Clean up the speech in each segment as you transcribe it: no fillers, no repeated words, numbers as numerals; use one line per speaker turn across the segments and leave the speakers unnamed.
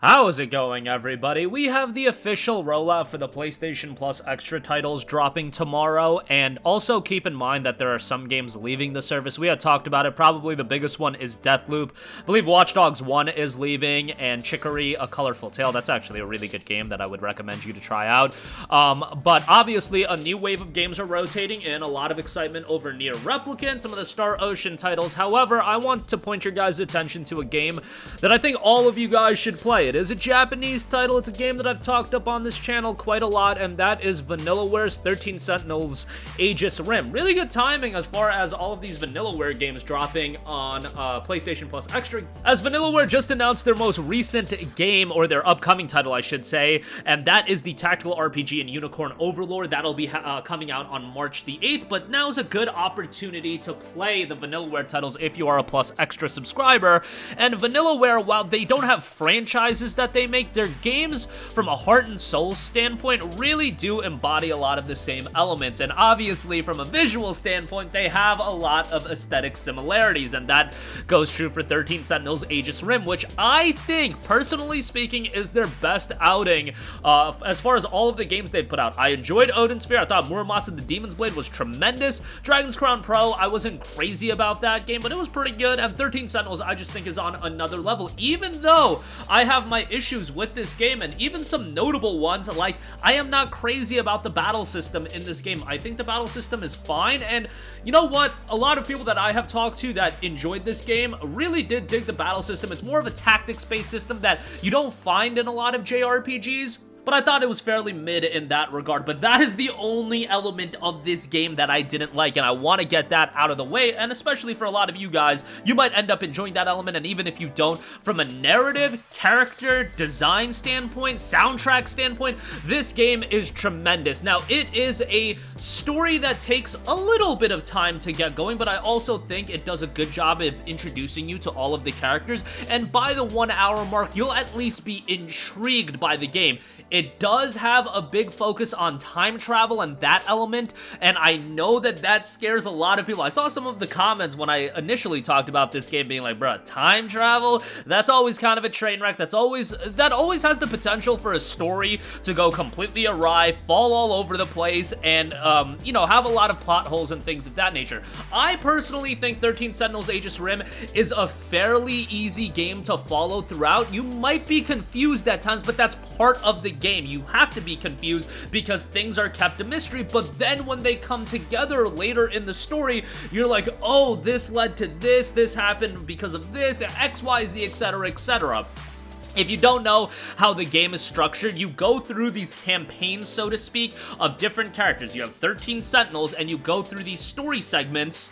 How is it going, everybody? We have the official rollout for the PlayStation Plus Extra titles dropping tomorrow, and also keep in mind that there are some games leaving the service. We had talked about it. Probably the biggest one is Deathloop. I believe Watch Dogs 1 is leaving, and Chicory: A Colorful Tale. That's actually a really good game that I would recommend you to try out. But obviously, a new wave of games are rotating in. A lot of excitement over Nier Replicant, some of the Star Ocean titles. However, I want to point your guys' attention to a game that I think all of you guys should play. It is a Japanese title. It's a game that I've talked up on this channel quite a lot, and that is Vanillaware's 13 Sentinels Aegis Rim. Really good timing as far as all of these Vanillaware games dropping on PlayStation Plus Extra, as Vanillaware just announced their most recent game, or their upcoming title, I should say, and that is the tactical RPG and Unicorn Overlord. That'll be coming out on March the 8th, but now's a good opportunity to play the Vanillaware titles if you are a Plus Extra subscriber. And Vanillaware, while they don't have franchises that they make, their games from a heart and soul standpoint really do embody a lot of the same elements, and obviously from a visual standpoint they have a lot of aesthetic similarities, and that goes true for 13 Sentinels Aegis Rim, which I think, personally speaking, is their best outing as far as all of the games they've put out. I enjoyed Odin Sphere. I thought Muramasa the Demon's Blade was tremendous. Dragon's Crown Pro, I wasn't crazy about that game, but it was pretty good, and 13 Sentinels I just think is on another level, even though I have my issues with this game, and even some notable ones, like I am not crazy about the battle system in this game. I think the battle system is fine, and you know what? A lot of people that I have talked to that enjoyed this game really did dig the battle system. It's more of a tactics-based system that you don't find in a lot of JRPGs, but I thought it was fairly mid in that regard. But that is the only element of this game that I didn't like, and I want to get that out of the way, and especially for a lot of you guys, you might end up enjoying that element, and even if you don't, from a narrative, character, design standpoint, soundtrack standpoint, this game is tremendous. Now, it is a story that takes a little bit of time to get going, but I also think it does a good job of introducing you to all of the characters, and by the 1 hour mark, you'll at least be intrigued by the game. It does have a big focus on time travel and that element, and I know that that scares a lot of people. I saw some of the comments when I initially talked about this game being like, bruh, time travel? That's always kind of a train wreck. That always has the potential for a story to go completely awry, fall all over the place, and, you know, have a lot of plot holes and things of that nature. I personally think 13 Sentinels Aegis Rim is a fairly easy game to follow throughout. You might be confused at times, but that's part of the game. You have to be confused because things are kept a mystery, but then when they come together later in the story, you're like, oh, this led to this happened because of this, XYZ, etc., etc. If you don't know how the game is structured, you go through these campaigns, so to speak, of different characters. You have 13 Sentinels, and you go through these story segments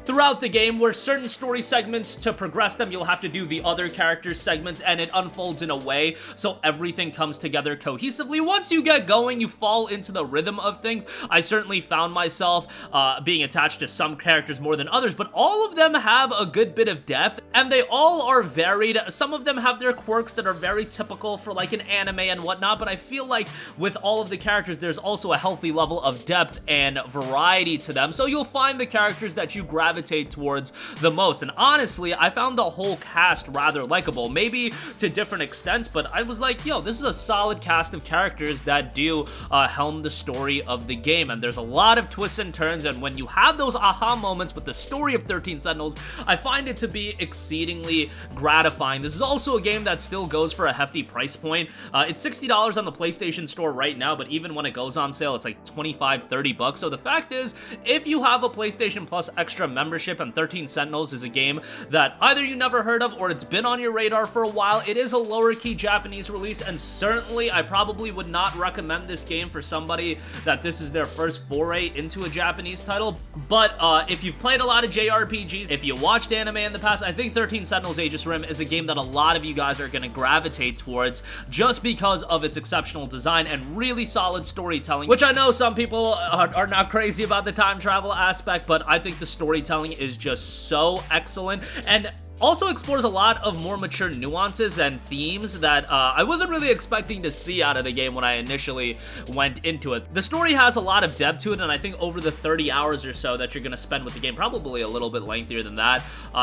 throughout the game, where certain story segments, to progress them, you'll have to do the other characters' segments, and it unfolds in a way so everything comes together cohesively. Once you get going, you fall into the rhythm of things. I certainly found myself being attached to some characters more than others, but all of them have a good bit of depth, and they all are varied. Some of them have their quirks that are very typical for like an anime and whatnot, but I feel like with all of the characters, there's also a healthy level of depth and variety to them, so you'll find the characters that you gravitate towards the most. And honestly, I found the whole cast rather likable, maybe to different extents, but I was like, yo, this is a solid cast of characters that do helm the story of the game, and there's a lot of twists and turns, and when you have those aha moments with the story of 13 Sentinels, I find it to be exceedingly gratifying. This is also a game that still goes for a hefty price point. It's $60 on the PlayStation Store right now, but even when it goes on sale, it's like 25, 30 bucks. So the fact is, if you have a PlayStation Plus Extra membership, and 13 Sentinels is a game that either you never heard of or it's been on your radar for a while, it is a lower key Japanese release, and certainly I probably would not recommend this game for somebody that this is their first foray into a Japanese title. But if you've played a lot of JRPGs, if you watched anime in the past, I think 13 Sentinels Aegis Rim is a game that a lot of you guys are going to gravitate towards just because of its exceptional design and really solid storytelling, which I know some people are not crazy about the time travel aspect, but I think the storytelling is just so excellent. And Also explores a lot of more mature nuances and themes that I wasn't really expecting to see out of the game when I initially went into it. The story has a lot of depth to it, and I think over the 30 hours or so that you're going to spend with the game, probably a little bit lengthier than that,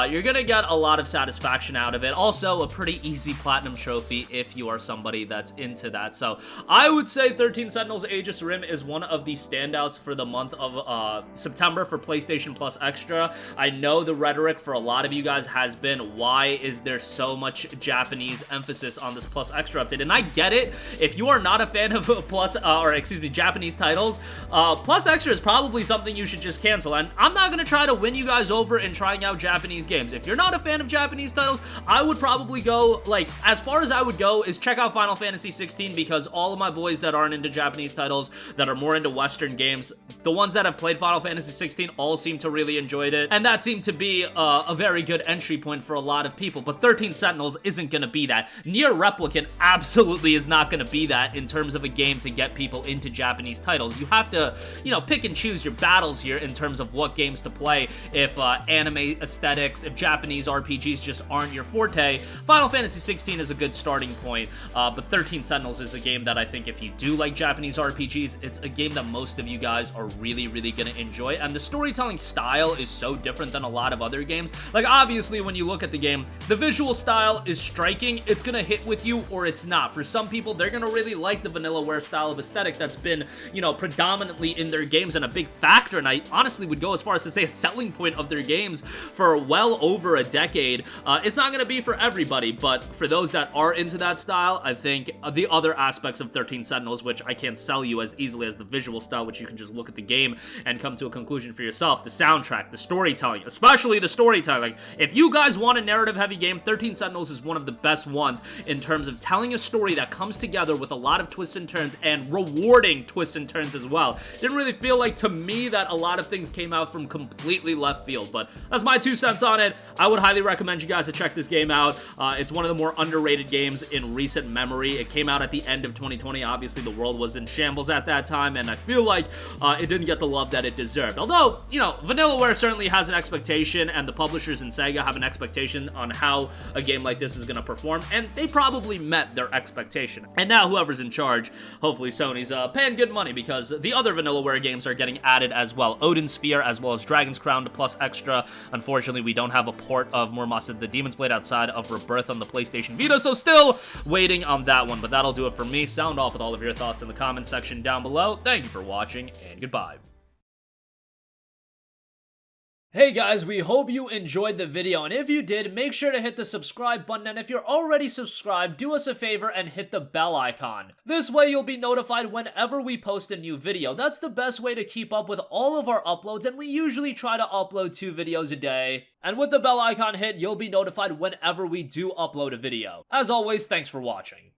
you're going to get a lot of satisfaction out of it. Also, a pretty easy platinum trophy if you are somebody that's into that. So I would say 13 Sentinels Aegis Rim is one of the standouts for the month of September for PlayStation Plus Extra. I know the rhetoric for a lot of you guys has been, why is there so much Japanese emphasis on this Plus Extra update? And I get it. If you are not a fan of Japanese titles, Plus Extra is probably something you should just cancel. And I'm not gonna try to win you guys over in trying out Japanese games. If you're not a fan of Japanese titles, I would probably go, like, as far as I would go is check out Final Fantasy 16, because all of my boys that aren't into Japanese titles, that are more into Western games, the ones that have played Final Fantasy 16 all seem to really enjoy it, and that seemed to be a very good entry point for a lot of people. But 13 Sentinels isn't gonna be that. Nier Replicant absolutely is not gonna be that in terms of a game to get people into Japanese titles. You have to, you know, pick and choose your battles here in terms of what games to play. If anime aesthetics, if Japanese RPGs just aren't your forte, Final Fantasy 16 is a good starting point, but 13 Sentinels is a game that I think if you do like Japanese RPGs, it's a game that most of you guys are really, really gonna enjoy. And the storytelling style is so different than a lot of other games. Like, obviously, when you look at the game, the visual style is striking. It's gonna hit with you or it's not. For some people, they're gonna really like the Vanillaware style of aesthetic that's been, you know, predominantly in their games and a big factor, and I honestly would go as far as to say a selling point of their games for well over a decade. It's not gonna be for everybody, but for those that are into that style, I think the other aspects of 13 Sentinels, which I can't sell you as easily as the visual style, which you can just look at the game and come to a conclusion for yourself, the soundtrack, the storytelling, especially the storytelling. Like, if you guys want a narrative-heavy game, 13 Sentinels is one of the best ones in terms of telling a story that comes together with a lot of twists and turns, and rewarding twists and turns as well. Didn't really feel like, to me, that a lot of things came out from completely left field, but that's my 2 cents on it. I would highly recommend you guys to check this game out. It's one of the more underrated games in recent memory. It came out at the end of 2020. Obviously, the world was in shambles at that time, and I feel like it didn't get the love that it deserved. Although, you know, Vanillaware certainly has an expectation, and the publishers in Sega have an expectation on how a game like this is going to perform, and they probably met their expectation. And now whoever's in charge, hopefully Sony's paying good money, because the other Vanillaware games are getting added as well. Odin Sphere as well as Dragon's Crown to Plus Extra. Unfortunately, we don't have a port of Murmasa the Demon's Blade outside of Rebirth on the PlayStation Vita, so still waiting on that one. But that'll do it for me. Sound off with all of your thoughts in the comment section down below. Thank you for watching, and goodbye. Hey guys, we hope you enjoyed the video, and if you did, make sure to hit the subscribe button, and if you're already subscribed, do us a favor and hit the bell icon. This way you'll be notified whenever we post a new video. That's the best way to keep up with all of our uploads, and we usually try to upload 2 videos a day. And with the bell icon hit, you'll be notified whenever we do upload a video. As always, thanks for watching.